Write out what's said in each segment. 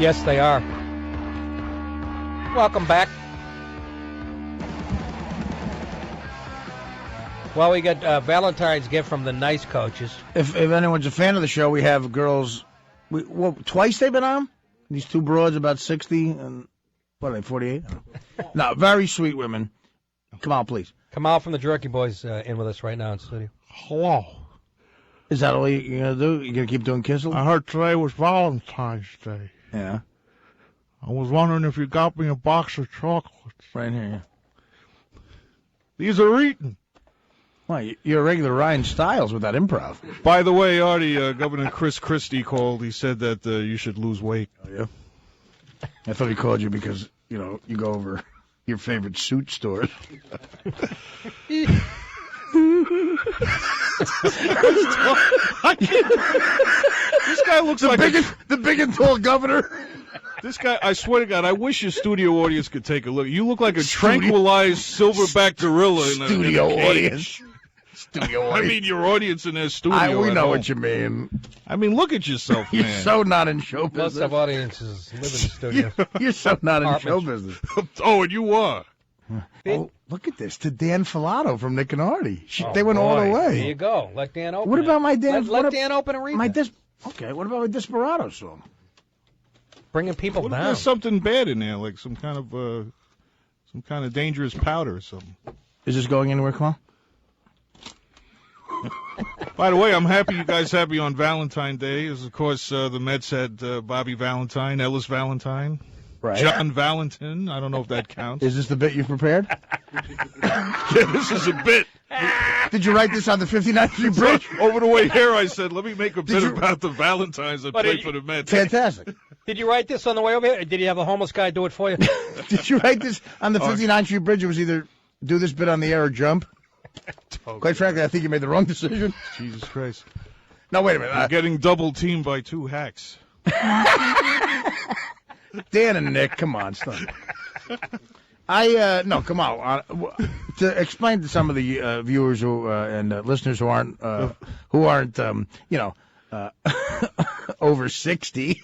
Yes, they are. Welcome back. Well, we got Valentine's gift from the nice coaches. If anyone's a fan of the show, we have girls. Twice they've been on. These two broads, about 60, and what are they, 48? No, very sweet women. Kamal, please. Kamal from the Jerky Boys in with us right now in studio. Hello. Is that all you're going to do? You going to keep doing kisses? I heard today was Valentine's Day. Yeah. I was wondering if you got me a box of chocolates. Right here, yeah. These are eaten. Well, you're a regular Ryan Stiles with that improv. By the way, Artie, Governor Chris Christie called. He said that you should lose weight. Oh, yeah? I thought he called you because, you go over your favorite suit stores. This guy looks like the big and tall governor. This guy, I swear to God, I wish your studio audience could take a look. You look like a tranquilized silverback gorilla in a audience. Studio audience. I mean, your audience in their studio. We know what you mean. I mean, look at yourself, man. You're so not in show business. Most of audiences live in studios. You're so not in show business. Oh, and you are. Oh, look at this. To Dan Filato from Nick and Artie. They went all the way. There you go. Let Dan open What about my Dan? Let Dan open and read Okay, what about my Desperado song? Bringing people What if down. there's something bad in there, like some kind of dangerous powder or something? Is this going anywhere, Kamal? By the way, I'm happy you guys had me on Valentine's Day. As of course, the Mets had Bobby Valentine, Ellis Valentine, right. John Valentin. I don't know if that counts. Is this the bit you prepared? Yeah, this is a bit. Did you write this on the 59th Street Bridge? Over the way here, I said, let me make a bit about the Valentines that play for the Mets. Fantastic. Did you write this on the way over here? Or did you have a homeless guy do it for you? Did you write this on the 59th Street Bridge? It was either do this bit on the air or jump. Quite frankly, I think you made the wrong decision. Jesus Christ. No, wait a minute. I'm getting double teamed by two hacks. Dan and Nick, come on, stop. No, come on. To explain to some of the viewers and listeners who aren't over 60,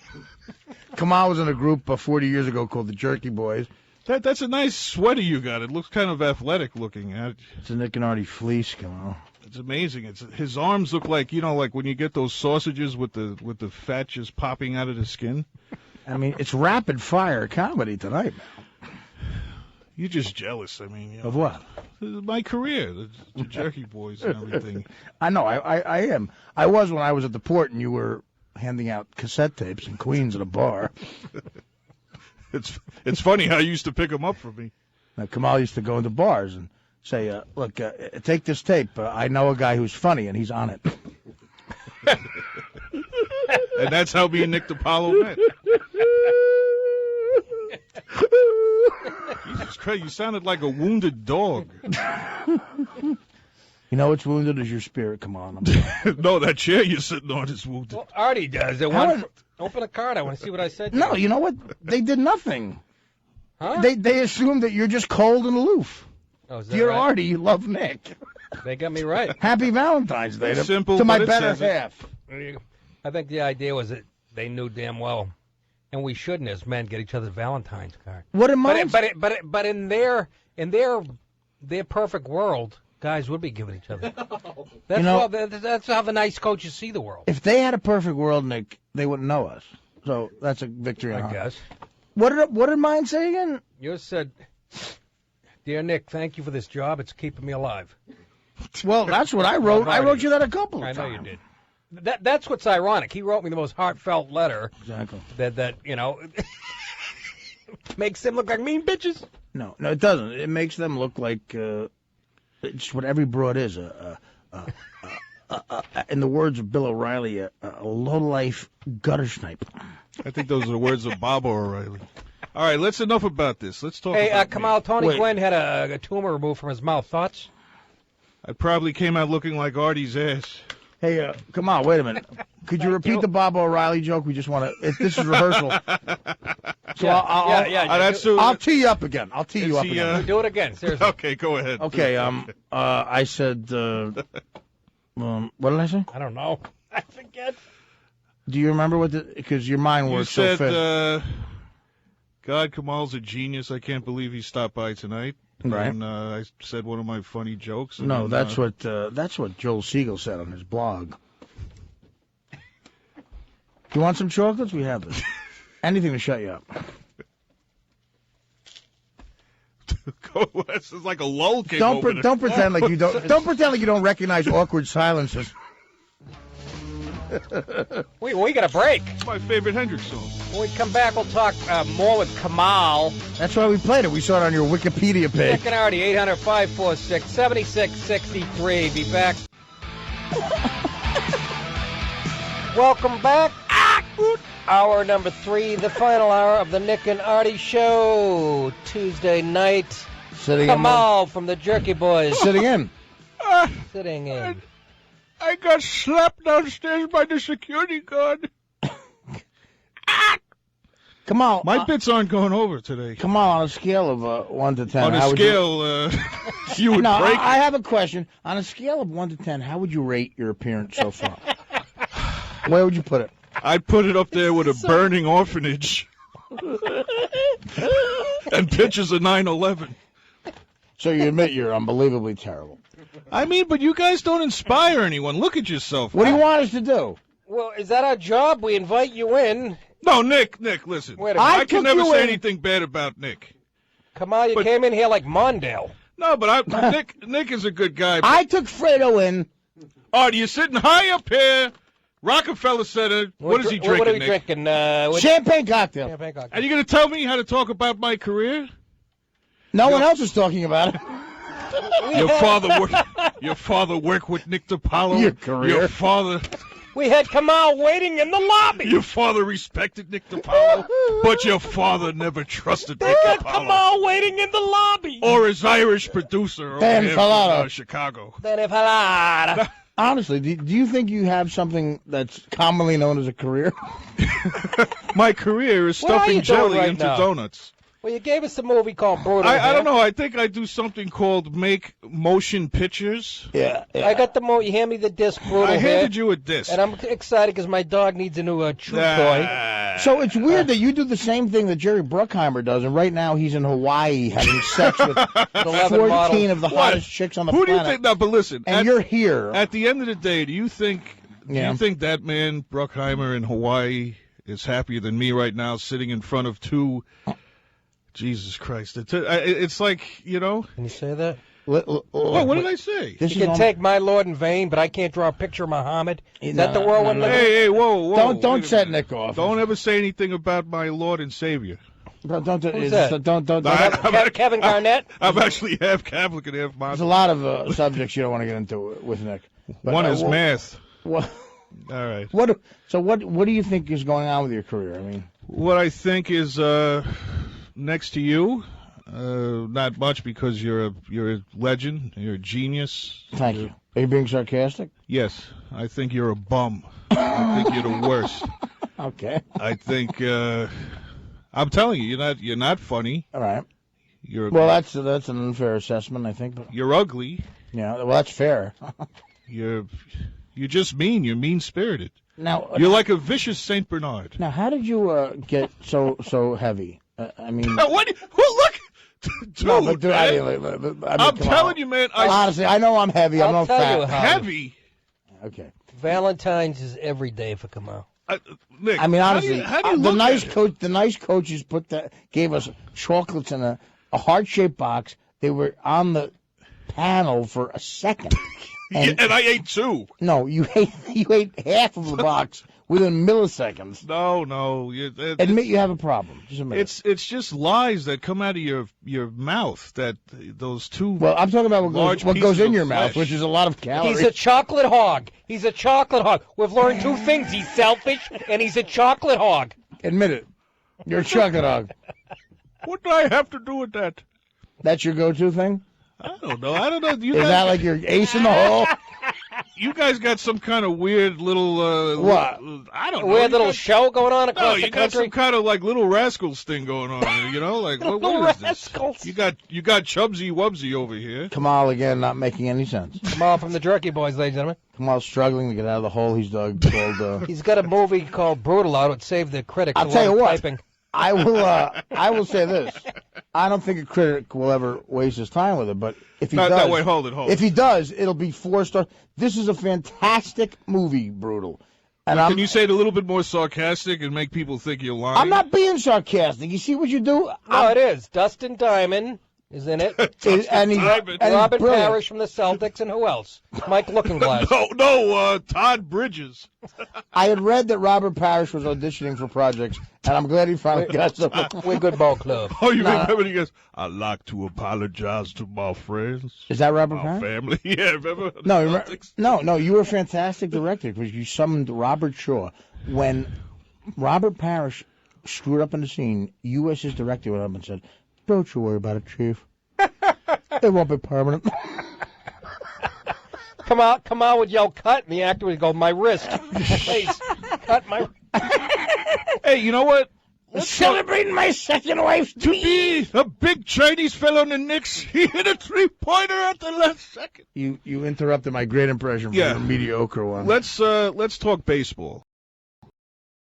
Kamal was in a group 40 years ago called the Jerky Boys. That's a nice sweater you got. It looks kind of athletic looking. It's a Nick and Artie fleece, Kamal. It's amazing. His arms look like like when you get those sausages with the fat just popping out of the skin. I mean, it's rapid fire comedy tonight, man. You're just jealous. I mean, of what? My career, the Jerky Boys and everything. I know. I am. I was when I was at the port and you were handing out cassette tapes in Queens at a bar. It's funny how you used to pick them up for me. Now, Kamal used to go into bars and say, look, take this tape. I know a guy who's funny, and he's on it. And that's how me and Nick DiPaolo met. Jesus Christ, you sounded like a wounded dog. You know what's wounded is your spirit. Come on. No, that chair you're sitting on is wounded. Well, Artie does. Open a card. I want to see what I said. No, you know what? They did nothing. Huh? They assumed that you're just cold and aloof. Oh, is that Dear right? Artie, you love Nick. They got me right. Happy Valentine's Day Simple, to my but better it says half. I think the idea was that they knew damn well, and we shouldn't as men get each other's Valentine's card. What am I? But in their perfect world, guys would be giving each other. That's how the nice coaches see the world. If they had a perfect world, Nick, they wouldn't know us. So that's a victory. I guess. What did mine say again? Yours said, "Dear Nick, thank you for this job. It's keeping me alive." Well, that's what I wrote. I wrote you that a couple of times. I know you did. That's what's ironic. He wrote me the most heartfelt letter. Exactly. That makes them look like mean bitches. No, it doesn't. It makes them look like it's what every broad is. In the words of Bill O'Reilly, a low-life gutter snipe. I think those are the words of Bob O'Reilly. All right, let's enough about this. Let's talk about Kamal, me. Tony Gwynn had a tumor removed from his mouth. Thoughts? I probably came out looking like Artie's ass. Hey, Kamal, wait a minute. Could you repeat the Bob O'Reilly joke? We just want to. This is rehearsal. So I'll tee you up again. I'll tee you up again. Do it again. Seriously. Okay, go ahead. Okay. I said. What did I say? I don't know. I forget. Do you remember what because your mind You works so said, fast. God, Kamal's a genius. I can't believe he stopped by tonight. Right. And I said one of my funny jokes. And No, then, that's what Joel Siegel said on his blog. You want some chocolates? We have this. Anything to shut you up. This is like a lull came Don't over there. don't pretend like you don't. Don't pretend like you don't recognize awkward silences. We got a break. It's my favorite Hendrix song. When we come back, we'll talk more with Kamal. That's why we played it. We saw it on your Wikipedia page. Nick and Artie, 800-546-7663. Be back. Welcome back. Hour number 3, the final hour of the Nick and Artie Show. Tuesday night. Sitting Kamal from the Jerky Boys. Sitting in. Sitting in. I got slapped downstairs by the security guard. Kamal. My bits aren't going over today. Kamal, on a scale of 1 to 10. On a how would you- scale, you would No, break I have a question. On a scale of 1 to 10, how would you rate your appearance so far? Where would you put it? I'd put it up there with a burning orphanage and pictures of 9/11. So you admit you're unbelievably terrible. I mean, but you guys don't inspire anyone. Look at yourself. What do you want us to do? Well, is that our job? We invite you in. No, Nick, listen. Wait a minute. I took can never you say in. anything bad about Nick. Kamal, you But- came in here like Mondale. No, but Nick is a good guy. I took Fredo in. Artie, you're sitting high up here, Rockefeller Center. What is he drinking, What are we Nick? drinking? Champagne cocktail. Champagne cocktail. And you're going to tell me how to talk about my career? No one else is talking about it. Your father worked with Nick DiPaolo. Your career. Your father We had Kamal waiting in the lobby. Your father respected Nick DiPaolo, but your father never trusted They Nick had DiPaolo. Kamal waiting in the lobby. Or his Irish producer over Dan here from Falato. Chicago. Honestly, do you think you have something that's commonly known as a career? My career is What are you stuffing doing jelly right into now? donuts. Well, you gave us a movie called Brutal. I don't know. I think I do something called make motion pictures. Yeah. I got the You hand me the disc, Brutal. I here, handed you a disc. and I'm excited because my dog needs a new chew toy. So it's weird that you do the same thing that Jerry Bruckheimer does, and right now he's in Hawaii having sex with 11 14 of the What? hottest chicks on the Who do you planet. think? No, but listen. And you're here. At the end of the day, do you think Yeah. that man Bruckheimer in Hawaii is happier than me right now, sitting in front of two? Jesus Christ! It's like, you know. Can you say that? What did I say? This You is can on- take my Lord in vain, but I can't draw a picture of Muhammad. Is No, that the world no, we're no. living in? Hey, whoa! Don't wait a set minute. Nick off. Don't ever say anything about my Lord and Savior. Don't. Who's that? Don't. Kevin Garnett? I'm actually half Catholic and half There's a Muslim. lot of subjects you don't want to get into with Nick. But, One is math. What? All right. So what do you think is going on with your career? I mean, What I think is next to you, not much because you're a legend, you're a genius. thank you. Are you being sarcastic? Yes, I think you're a bum. I think you're the worst. Okay. I think I'm telling you, you're not funny. All right. You're That's an unfair assessment, I think. But you're ugly. yeah, well, that's fair. You're just mean. You're mean-spirited. Now, You're like a vicious Saint Bernard. how did you get so heavy? I mean, What? Look, dude. no, but man. I'm I'm telling you, man. Honestly, I know I'm heavy. I'm I'll not tell fat. you how. heavy. Okay. Valentines is every day for Kamal. Nick, I mean, honestly, how do you the look nice at it? coach, the nice coaches gave us chocolates in a heart-shaped box. They were on the panel for a second. Yeah, and I ate two. No, you ate half of the box within milliseconds. No. Admit you have a problem. Just admit it. It's just lies that come out of your mouth. That those two. Well, I'm talking about large what goes pieces in of your mouth, flesh. which is a lot of calories. He's a chocolate hog. He's a chocolate hog. We've learned two things. He's selfish, and he's a chocolate hog. Admit it. You're a chocolate hog. What do I have to do with that? That's your go-to thing? I don't know. Do you Is guys, that like your ace in the hole? You guys got some kind of weird little What? I don't know. Weird little show going on across No, the you got country. some kind of like Little Rascals thing going on. You know, like what is this? Rascals. You got Chubsy Wubsy over here. Kamal again, not making any sense. Kamal from the Jerky Boys, ladies and gentlemen. Kamal's struggling to get out of the hole he's dug. Called. He's got a movie called Brutal out. It saved the critics. I'll a tell lot you of what. typing. I will say this. I don't think a critic will ever waste his time with it, but if he does, No, wait, hold it. if he does, it'll be 4 stars. This is a fantastic movie, Brutal. And Can you say it a little bit more sarcastic and make people think you're lying? I'm not being sarcastic. You see what you do? No, it is. Dustin Diamond is in it. And he's Robin brilliant. Parrish from the Celtics, and who else? Mike Lookinglass. No, Todd Bridges. I had read that Robert Parrish was auditioning for projects, and I'm glad he finally got something. We're good ball club. Oh, you remember he goes, I'd like to apologize to my friends. Is that Robert My Parrish? family. Yeah, remember? No, you were a fantastic director because you summoned Robert Shaw. When Robert Parrish screwed up in the scene, you as his director went up and said, "Don't you worry about it, Chief. It won't be permanent." Kamal would yell, "Cut," and the actor would go, "My wrist." Please, cut my. Hey, you know what? Celebrating my second wife's To be a big Chinese fellow in the Knicks, he hit a 3-pointer at the last second. You interrupted my great impression from a mediocre one. Let's talk baseball.